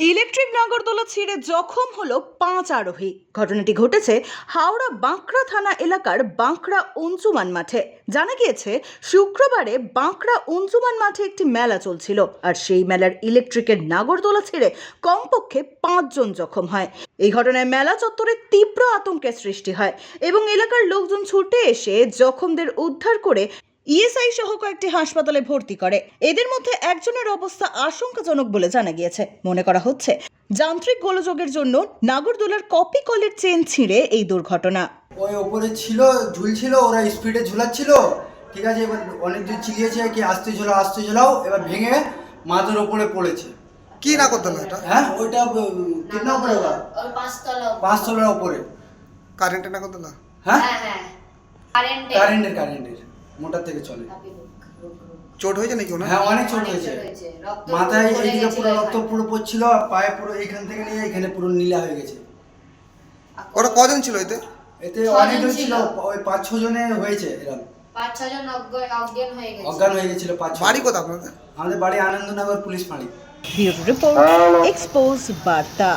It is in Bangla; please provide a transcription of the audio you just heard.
ইলেকট্রিক নাগরদোলা ছিঁড়ে জখম হলো 5 আরোহী। ঘটনাটি ঘটেছে হাওড়া বাঁকড়া থানা এলাকার বাঁকড়া অঞ্জুমান মাঠে। জানা গিয়েছে শুক্রবারে বাঁকড়া অঞ্জুমান মাঠে একটি মেলা চলছিল, আর সেই মেলার ইলেকট্রিকের নাগরদোলা ছিঁড়ে কমপক্ষে 5 জন জখম হয়। এই ঘটনায় মেলা চত্বরে তীব্র আতঙ্কের সৃষ্টি হয় এবং এলাকার লোকজন ছুটে এসে জখমদের উদ্ধার করে ইএসআই সহ কয়েকটি হাসপাতালে ভর্তি করে। এদের মধ্যে একজনের অবস্থা আশঙ্কাজনক বলে জানা গিয়েছে। মনে করা হচ্ছে যান্ত্রিক গোলযোগের জন্য নাগরদোলার কপি কলের চেন ছিঁড়ে এই দুর্ঘটনা। ওই ওপরে ছিল, ঝুলছিল, ওরা স্পিডে ঝুলাচ্ছিল, ঠিক আছে। এবার অনেক দূর চিলিয়েছে কি আস্তে ঝোলাও, এবার ভেঙে মাথার ওপরে পড়েছে। কি নাগরদোলা এটা? হ্যাঁ, ওইটা কিতনা উপরে বা পাঁচতলার উপরে। কারেন্টের নাগরদোলা? হ্যাঁ, কারেন্টের কারেন্টের মোটর থেকে চলে। চোট হয়েছে নাকি ওনার? হ্যাঁ, অনেক চোট হয়েছে। মাথায় এইদিকে পুরো রক্ত পুরো পড়ছিল, আর পায়ে পুরো এইখান থেকে নিয়ে এখানে পুরো নীলা হয়ে গেছে। ওরা কজন ছিল এতে? এতে অনেকজন ছিল, ওই 5-6 জনে হয়েছে। এরকম 5-6 জন অজ্ঞান হয়ে গেছিল। 5-6। বাড়ি কোথা আপনাদের? আমাদের বাড়ি আনন্দনগর পুলিশ ফাঁড়ি। ব্যুরো রিপোর্ট, এক্সপোজ বার্তা।